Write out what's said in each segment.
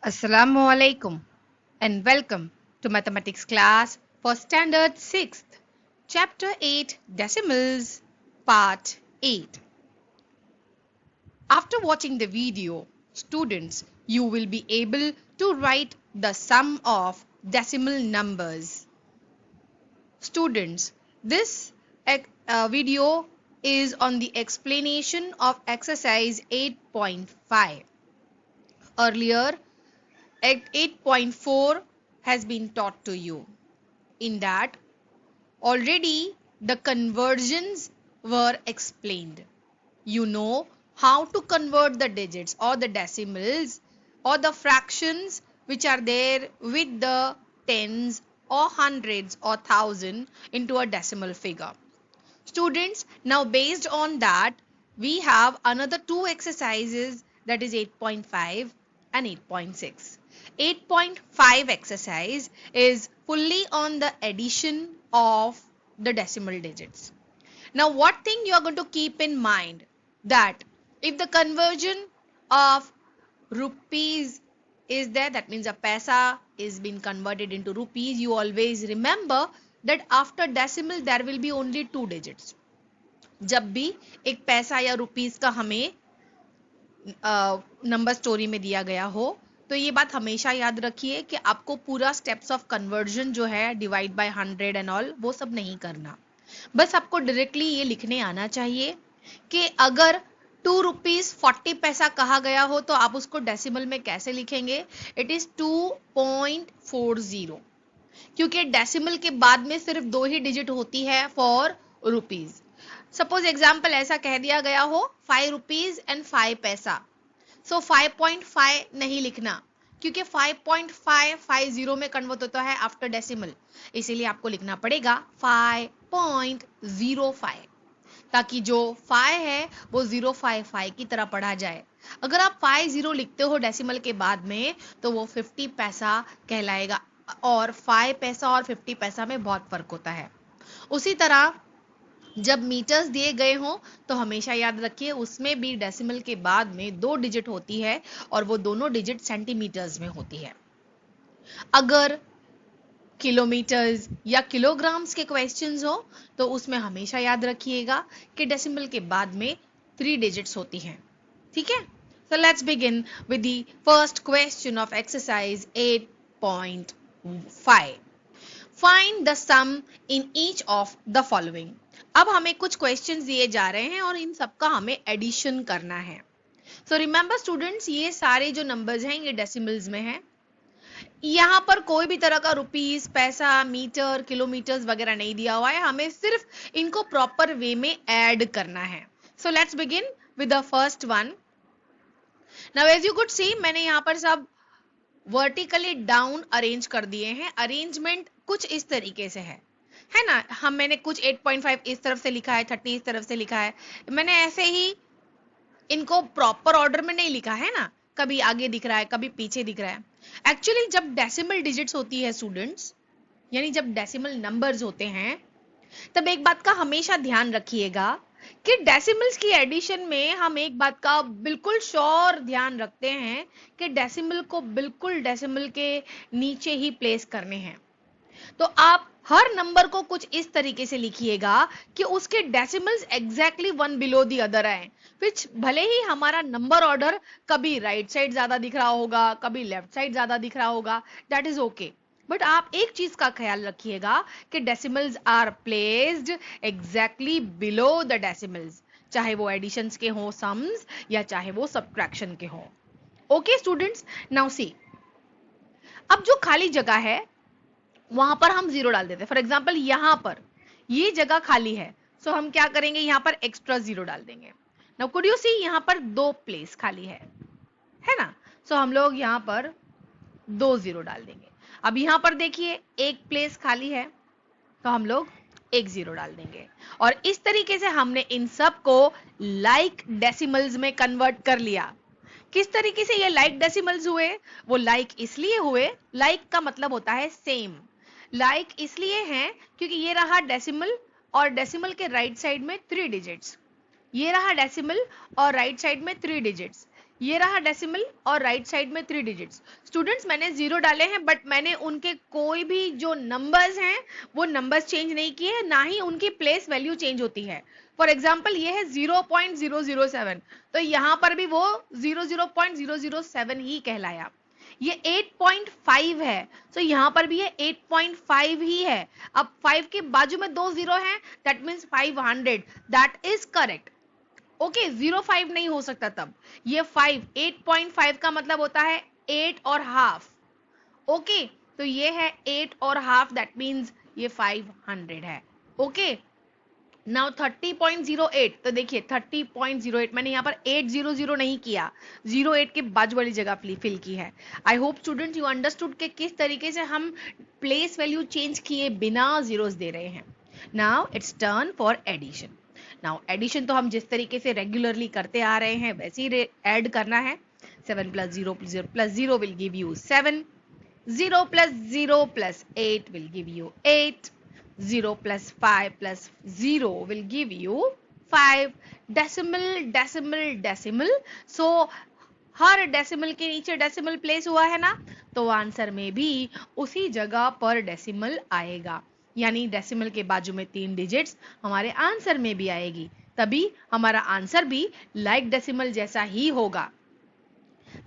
Assalamu alaikum and welcome to mathematics class for standard 6th, chapter 8 decimals, part 8. After watching the video, students, you will be able to write the sum of decimal numbers. Students, this video is on the explanation of exercise 8.5. Earlier, 8.4 has been taught to you. In that, already the conversions were explained. You know how to convert the digits or the decimals or the fractions which are there with the tens or hundreds or thousand into a decimal figure. Students, now based on that, we have another two exercises, that is 8.5 and 8.6. 8.5 exercise is fully on the addition of the decimal digits. Now what thing you are going to keep in mind, that if the conversion of rupees is there, that means a paisa is being converted into rupees, you always remember that after decimal there will be only two digits. जब भी एक पैसा या rupees का हमें number story में दिया गया हो, तो ये बात हमेशा याद रखिए कि आपको पूरा स्टेप्स ऑफ कन्वर्जन जो है डिवाइड बाय 100 एंड ऑल वो सब नहीं करना. बस आपको डायरेक्टली ये लिखने आना चाहिए कि अगर 2 रुपीज 40 पैसा कहा गया हो तो आप उसको डेसिमल में कैसे लिखेंगे. इट इज 2.40, क्योंकि डेसिमल के बाद में सिर्फ दो ही डिजिट होती है फॉर रुपीज. सपोज एग्जाम्पल ऐसा कह दिया गया हो 5 रुपीज एंड 5 पैसा, सो 5.5 नहीं लिखना, क्योंकि 5.550 में कन्वर्ट होता है आफ्टर डेसिमल, इसीलिए आपको लिखना पड़ेगा 5.05, ताकि जो 5 है वो 055 की तरह पढ़ा जाए. अगर आप 50 लिखते हो डेसिमल के बाद में तो वो 50 पैसा कहलाएगा, और 5 पैसा और 50 पैसा में बहुत फर्क होता है. उसी तरह जब मीटर्स दिए गए हों तो हमेशा याद रखिए उसमें भी डेसिमल के बाद में दो डिजिट होती है और वो दोनों डिजिट सेंटीमीटर्स में होती है. अगर किलोमीटर्स या किलोग्राम्स के क्वेश्चंस हो तो उसमें हमेशा याद रखिएगा कि डेसिमल के बाद में 3 डिजिट्स होती हैं. ठीक है, so let's begin with the first question of exercise 8.5. Find the sum in each of the following. अब हमें कुछ क्वेश्चंस दिए जा रहे हैं और इन सबका हमें एडिशन करना है. सो रिमेंबर स्टूडेंट्स, ये सारे जो नंबर्स हैं ये डेसिमल्स में हैं. यहाँ पर कोई भी तरह का रुपीस, पैसा, मीटर, किलोमीटर्स वगैरह नहीं दिया हुआ है, हमें सिर्फ इनको प्रॉपर वे में ऐड करना है. So let's begin with the first one. Now as you could see, मैंने यहाँ पर सब वर्टिकली डाउन अरेंज कर दिए हैं. अरेंजमेंट कुछ इस तरीके से है ना. मैंने कुछ 8.5 इस तरफ से लिखा है, 30 इस तरफ से लिखा है. मैंने ऐसे ही इनको प्रॉपर ऑर्डर में नहीं लिखा है ना, कभी आगे दिख रहा है कभी पीछे दिख रहा है. एक्चुअली जब डेसिमल डिजिट्स होती है स्टूडेंट्स, यानी जब डेसिमल नंबर्स होते हैं, तब एक बात का हमेशा ध्यान रखिएगा कि डेसिमल्स की एडिशन में हम एक बात का बिल्कुल श्योर ध्यान रखते हैं कि डेसिमल को बिल्कुल डेसिमल के नीचे ही प्लेस करने हैं. तो आप हर नंबर को कुछ इस तरीके से लिखिएगा कि उसके decimals exactly one below the other आए. विच भले ही हमारा नंबर ऑर्डर कभी राइट साइड ज्यादा दिख रहा होगा, कभी लेफ्ट साइड ज्यादा दिख रहा होगा, दैट इज ओके. बट आप एक चीज का ख्याल रखिएगा कि decimals are placed exactly below the decimals, चाहे वो एडिशंस के हो सम्स या चाहे वो सब्ट्रैक्शन के हो. ओके स्टूडेंट्स, नाउ सी, अब जो खाली जगह है वहां पर हम 0 डाल देते हैं. फॉर एग्जाम्पल यहां पर ये जगह खाली है, सो हम क्या करेंगे, यहां पर एक्स्ट्रा 0 डाल देंगे. नाउ कुड यू सी, यहां पर 2 प्लेस खाली है ना, सो हम लोग यहां पर 2 0 डाल देंगे. अब यहां पर देखिए एक प्लेस खाली है, तो हम लोग 1 0 डाल देंगे. और इस तरीके से हमने इन सब को लाइक डेसिमल्स में कन्वर्ट कर लिया. किस तरीके से ये लाइक डेसिमल्स हुए? वो लाइक इसलिए हुए, लाइक का मतलब होता है सेम. लाइक इसलिए हैं क्योंकि ये रहा डेसिमल और डेसिमल के राइट साइड में 3 डिजिट्स, ये रहा डेसिमल और राइट साइड में 3 डिजिट्स. ये रहा डेसिमल और राइट साइड में 3 डिजिट्स। स्टूडेंट्स मैंने 0 डाले हैं, बट मैंने उनके कोई भी जो नंबर्स हैं वो नंबर्स चेंज नहीं किए, ना ही उनकी प्लेस वैल्यू चेंज होती है। फॉर एग्जाम्पल ये है 0.007, तो यहाँ पर भी वो 00.007 ही कहलाया। ये 8.5 है, तो यहाँ पर भी ये 8.5 ही है। अब 5 के बाजू में 2 जीरो हैं, that means 500, that is correct. Okay, 0.5 नहीं हो सकता तब। ये 8.5 का मतलब होता है 8 और हाफ। ओके, तो ये है 8 और हाफ, दैट मीन्स ये 500 है। ओके, नाउ 30.08, तो देखिए 30.08 मैंने यहाँ पर 800 नहीं किया, 08 के बाजू वाली जगह फिल की है। I hope students you understood के किस तरीके से हम प्लेस वैल्यू चेंज किए बिना जीरोस दे रहे हैं। Now it's turn for addition. Now addition तो हम जिस तरीके से रेगुलरली करते आ रहे हैं वैसे ही ऐड करना है। 7 plus 0 plus 0 will give you 7. 0 plus 0 plus 8 will give you 8. 0 plus 5 plus 0 will give you 5. Decimal, decimal, decimal. So her decimal के नीचे डेसिमल प्लेस हुआ है ना, तो आंसर में भी उसी जगह पर डेसिमल आएगा। यानी डेसिमल के बाजू में 3 डिजिट्स हमारे आंसर में भी आएगी, तभी हमारा आंसर भी लाइक डेसिमल जैसा ही होगा।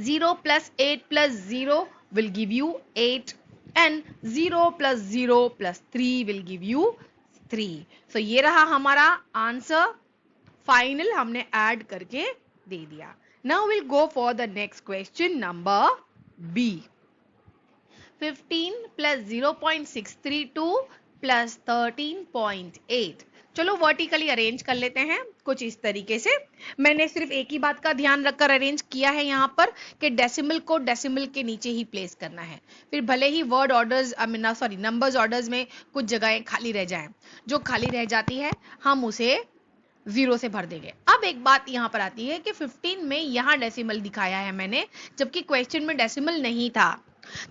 0 plus 8 plus 0 will give you 8, and 0 plus 0 plus 3 will give you 3. So ये रहा हमारा आंसर फाइनल, हमने ऐड करके दे दिया। Now we'll go for the next question, number B. 15 plus 0.632 plus 13.8। चलो वर्टिकली अरेंज कर लेते हैं कुछ इस तरीके से। मैंने सिर्फ एक ही बात का ध्यान रखकर अरेंज किया है यहाँ पर कि डेसिमल को डेसिमल के नीचे ही प्लेस करना है। फिर भले ही वर्ड ऑर्डर्स नंबर्स ऑर्डर्स में कुछ जगहें खाली रह जाएं, जो खाली रह जाती है हम उसे 0 से भर देंगे। अब एक बात यहाँ पर आती है कि 15 में यहाँ डेसिमल दिखाया है मैंने, जबकि क्वेश्चन में डेसिमल नहीं था।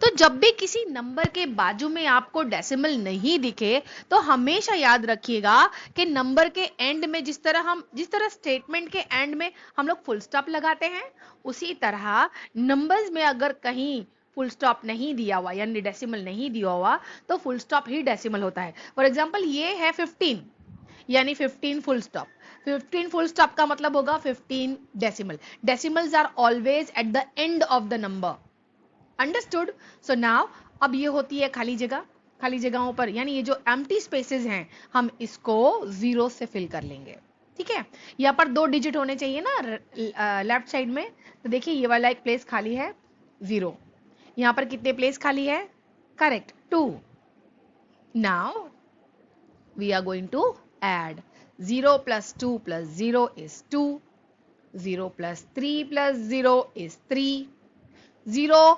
तो जब भी किसी नंबर के बाजू में आपको डेसिमल नहीं दिखे, तो हमेशा याद रखिएगा कि नंबर के एंड में जिस तरह स्टेटमेंट के एंड में हम लोग फुल स्टॉप लगाते हैं, उसी तरह नंबर्स में अगर कहीं फुल स्टॉप नहीं दिया हुआ यानी डेसिमल नहीं दिया हुआ, तो फुल स्टॉप ही डेसिमल होता है। फॉर एग्जाम्पल ये है 15, यानी 15 फुल स्टॉप। 15 फुल स्टॉप का मतलब होगा 15 decimal. Decimals are always at the end of the number. Understood? So now अब ये होती है खाली जगह। खाली जगहों पर यानी ये जो एम्प्टी स्पेसेस हैं, हम इसको 0 से फिल कर लेंगे। ठीक है, यहाँ पर 2 डिजिट होने चाहिए ना लेफ्ट साइड में, तो देखिए ये वाला एक प्लेस खाली है 0। यहाँ पर कितने प्लेस खाली है? Correct, 2। Now we are going to add 0 plus 2 plus 0 is 2. 0 plus 3 plus 0 is 3. 0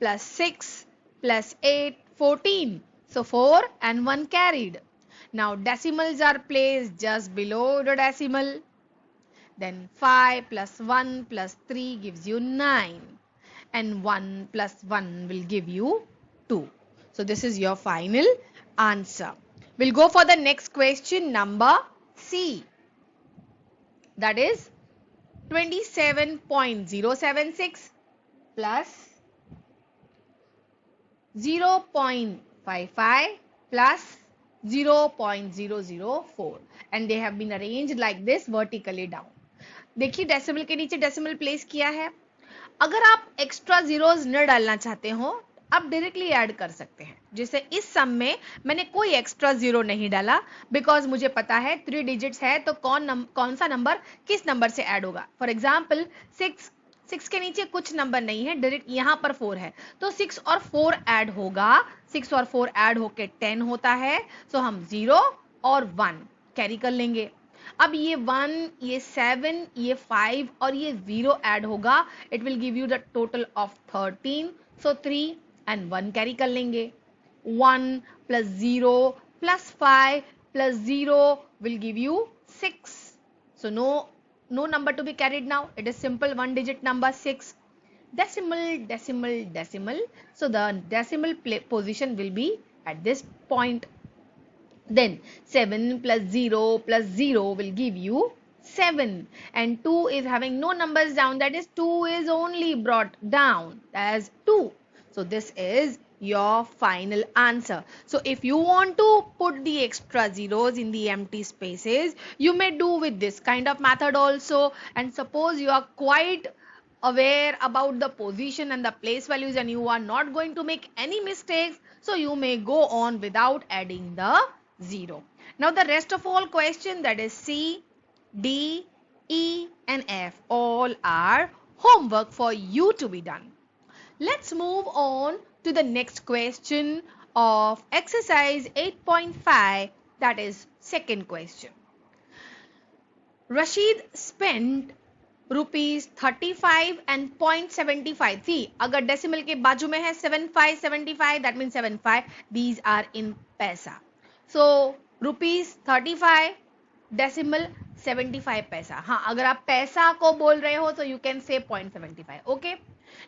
plus 6 plus 8, 14. So 4 and 1 carried. Now decimals are placed just below the decimal. Then 5 plus 1 plus 3 gives you 9. And 1 plus 1 will give you 2. So this is your final answer. We'll go for the next question, number C. That is 27.076 plus 0.55 plus 0.004, and they have been arranged like this vertically down. देखिए decimal के नीचे decimal place किया है। अगर आप extra zeros न डालना चाहते हो, आप डायरेक्टली ऐड कर सकते हैं। जैसे इस सम में मैंने कोई एक्स्ट्रा जीरो नहीं डाला, बिकॉज मुझे पता है 3 डिजिट्स है, तो कौन सा नंबर किस नंबर से ऐड होगा। फॉर एग्जाम्पल 6 के नीचे कुछ नंबर नहीं है, डायरेक्ट यहाँ पर 4 है, तो 6 और 4 ऐड होगा। 6 और 4 ऐड होके 10 होता है, सो हम 0 और 1 कैरी कर लेंगे। अब ये 1, ये 7, ये 5 और ये 0 ऐड होगा, it will give you the total of 13, so 3 and 1 carry कर लेंगे। 1 plus 0 plus 5 plus 0 will give you 6. So no number to be carried now. It is simple 1 digit number 6. Decimal, decimal, decimal. So the decimal position will be at this point. Then 7 plus 0 plus 0 will give you 7 and 2 is having no numbers down, that is 2 is only brought down as 2. So this is your final answer. So if you want to put the extra zeros in the empty spaces, you may do with this kind of method also. And suppose you are quite aware about the position and the place values and you are not going to make any mistakes, so you may go on without adding the zero. Now the rest of all question, that is C, D, E and F, all are homework for you to be done. Let's move on to the next question of exercise 8.5, that is second question. Rashid spent rupees 35 and 0.75. See, अगर decimal के बाजू में है 75, that means 75. These are in पैसा. So rupees 35 decimal 75 पैसा. हाँ, अगर आप पैसा को बोल रहे हो, so you can say 0.75. Okay.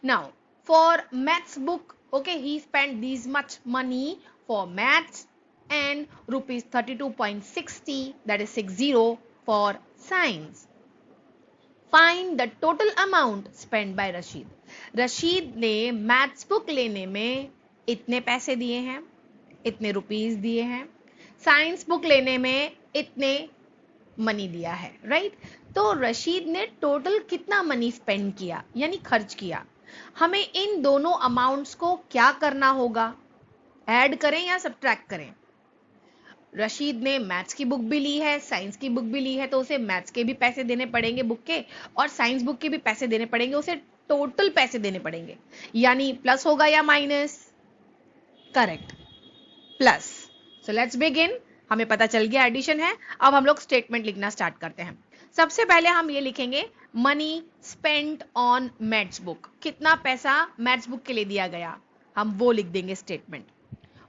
Now for maths book, okay, he spent this much money for maths and rupees 32.60, that is 60, for science. Find the total amount spent by Rashid. Rashid ने मैथ्स बुक लेने में इतने पैसे दिए हैं, इतने rupees दिए हैं, साइंस बुक लेने में इतने मनी दिया है, राइट? तो रशीद ने टोटल कितना मनी स्पेंड किया, यानी खर्च किया. हमें इन दोनों अमाउंट्स को क्या करना होगा, ऐड करें या सब्ट्रैक्ट करें? रशीद ने मैथ्स की बुक भी ली है, साइंस की बुक भी ली है, तो उसे मैथ्स के भी पैसे देने पड़ेंगे बुक के, और साइंस बुक के भी पैसे देने पड़ेंगे, उसे टोटल पैसे देने पड़ेंगे. यानी प्लस होगा या minus? Correct, plus. So let's begin. हमें पता चल गया एडिशन है. अब हम लोग स्टेटमेंट लिखना स्टार्ट करते हैं. सबसे पहले हम ये लिखेंगे money spent on maths book. कितना पैसा मैथ्स बुक के लिए दिया गया, हम वो लिख देंगे स्टेटमेंट.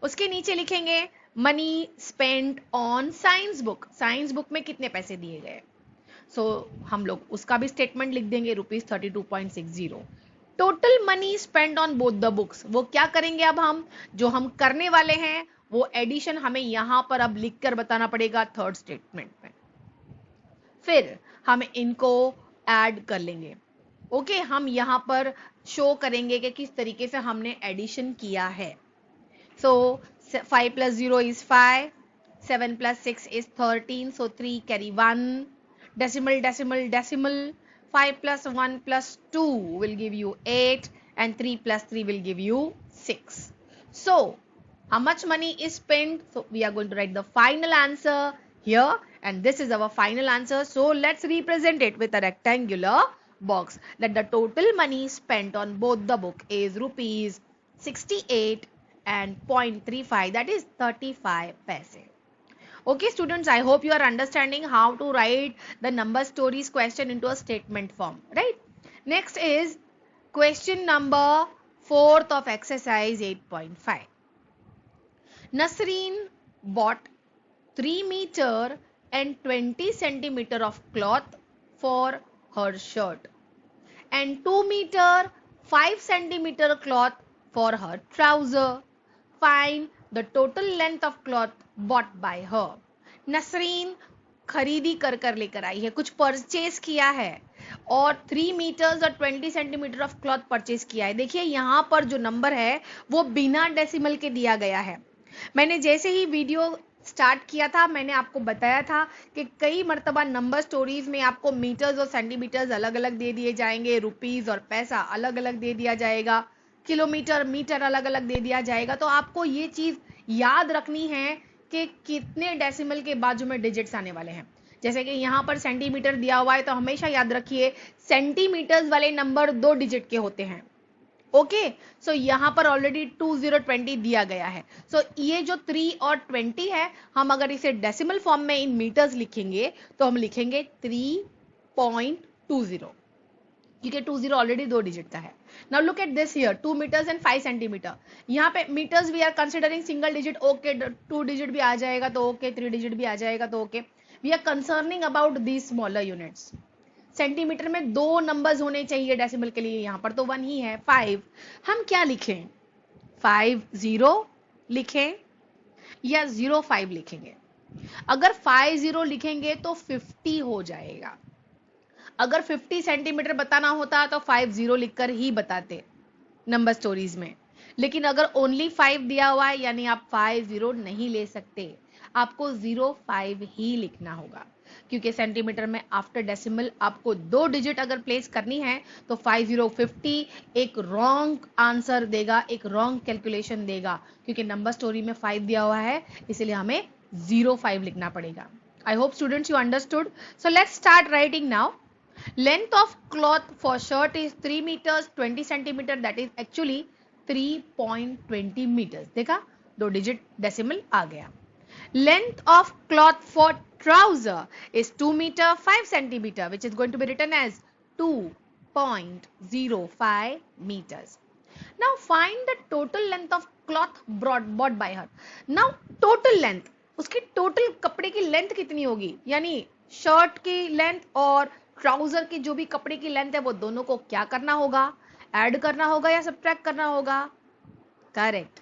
उसके नीचे लिखेंगे money spent on science book. Science book में कितने पैसे दिए गए, सो हम लोग उसका भी स्टेटमेंट लिख देंगे, rupees 32.60. Total money spend on both the books, वो क्या करेंगे अब हम, जो हम करने वाले हैं वो एडिशन हमें यहां पर अब लिखकर बताना पड़ेगा थर्ड स्टेटमेंट में. फिर हम इनको ऐड कर लेंगे. ओके, हम यहां पर शो करेंगे कि किस तरीके से हमने एडिशन किया है. सो 5 plus 0 is 5, 7 plus 6 is 13, so 3 carry 1, decimal decimal decimal, 5 plus 1 plus 2 will give you 8 and 3 plus 3 will give you 6. So how much money is spent? So we are going to write the final answer here, and this is our final answer. So let's represent it with a rectangular box, that the total money spent on both the book is rupees 68 and 0.35, that is 35 paise. Okay students, I hope you are understanding how to write the number stories question into a statement form, right? Next is question number 4th of exercise 8.5. Nasreen bought 3 meter and 20 centimeter of cloth for her shirt and 2 meter 5 centimeter cloth for her trouser. Find the total length of cloth bought by her. Nasreen खरीदी कर कर लेकर आई है, कुछ purchase किया है और 3 metres और 20 सेंटीमीटर ऑफ क्लॉथ परचेज किया है. देखिए यहाँ पर जो नंबर है वो बिना डेसिमल के दिया गया है. मैंने जैसे ही वीडियो स्टार्ट किया था मैंने आपको बताया था कि कई मर्तबा नंबर स्टोरीज में आपको मीटर्स और सेंटीमीटर्स अलग अलग दे दिए जाएंगे, रुपीस और पैसा अलग अलग दे दिया जाएगा, किलोमीटर मीटर अलग अलग दे दिया जाएगा. तो आपको ये चीज याद रखनी है कि कितने डेसिमल के बाजू में डिजिट्स आने वाले हैं. जैसे कि यहाँ पर सेंटीमीटर दिया हुआ है तो हमेशा याद रखिए सेंटीमीटर्स वाले नंबर 2 डिजिट के होते हैं. ओके, सो यहाँ पर ऑलरेडी 2020 दिया गया है. सो ये जो 3 और 20 है, हम अगर इसे डेसिमल फॉर्म में इन मीटर्स लिखेंगे तो हम लिखेंगे 3.20, क्योंकि 20 ऑलरेडी 2 डिजिट का है. Now look at this here, 2 metres and 5 centimetre. यहाँ पे metres we are considering single digit, okay 2 digit भी आ जाएगा तो ओके, 3 डिजिट भी आ जाएगा तो okay. We are concerning about these smaller units. Centimetre में 2 नंबर्स होने चाहिए डेसिमल के लिए, यहाँ पर तो 1 ही है, 5. हम क्या लिखें, 50 लिखें या 05 लिखेंगे? अगर 50 लिखेंगे तो 50 हो जाएगा. अगर 50 सेंटीमीटर बताना होता तो 50 लिखकर ही बताते नंबर स्टोरीज में, लेकिन अगर ओनली 5 दिया हुआ है यानी आप 50 नहीं ले सकते, आपको 05 ही लिखना होगा, क्योंकि सेंटीमीटर में आफ्टर डेसिमल आपको 2 डिजिट अगर प्लेस करनी है तो 50 एक रॉन्ग आंसर देगा, एक रॉन्ग कैलकुलेशन देगा, क्योंकि नंबर स्टोरी में 5 दिया हुआ है, इसलिए हमें 05 लिखना पड़ेगा. I hope students you understood. So let's start writing now. Length of cloth for shirt is 3 meters 20 centimeter, that is actually 3.20 meters. देखा, 2 डिजिट डेसिमल आ गया. Length of cloth for trouser is 2 meter 5 centimeter, which is going to be written as 2.05 meters. Now find the total length of cloth bought by her. Now total length, उसकी total कपड़े की length कितनी होगी, यानी shirt की length और trouser की जो भी कपड़े की लेंथ है वो दोनों को क्या करना होगा, ऐड करना होगा या सब्ट्रैक्ट करना होगा? करेक्ट,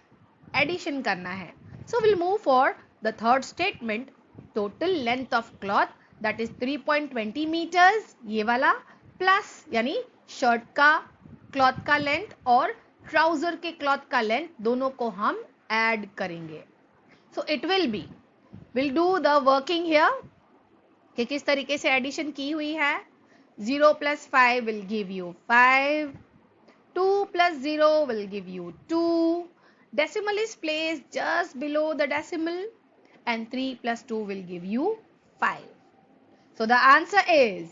एडिशन करना है. So will move for the third statement. Total length of cloth that is 3.20 metres, ये वाला, प्लस यानी शर्ट का क्लॉथ का लेंथ और ट्राउजर के क्लॉथ का लेंथ दोनों को हम ऐड करेंगे. So it will be, will do the working here कि किस तरीके से एडिशन की हुई है. 0 plus 5 will give you 5. 2 plus 0 will give you 2. Decimal is placed just below the decimal and 3 plus 2 will give you 5. So the answer is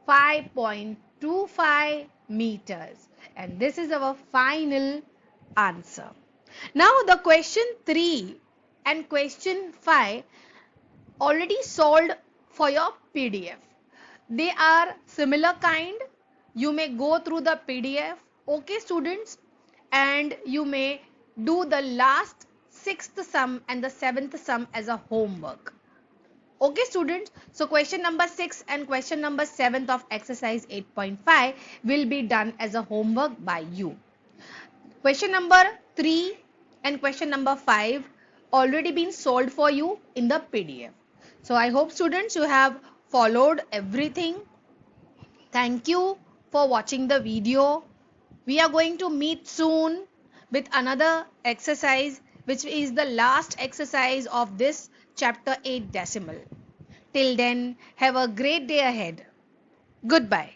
5.25 meters and this is our final answer. Now the question 3 and question 5 already solved for your PDF. They are similar kind. You may go through the PDF, okay students, and you may do the last 6th sum and the 7th sum as a homework. Okay students, so question number 6 and question number 7 of exercise 8.5 will be done as a homework by you. Question number 3 and question number 5 already been solved for you in the PDF. So I hope students you have followed everything. Thank you for watching the video. We are going to meet soon with another exercise, which is the last exercise of this chapter 8 decimal. Till then, have a great day ahead. Goodbye.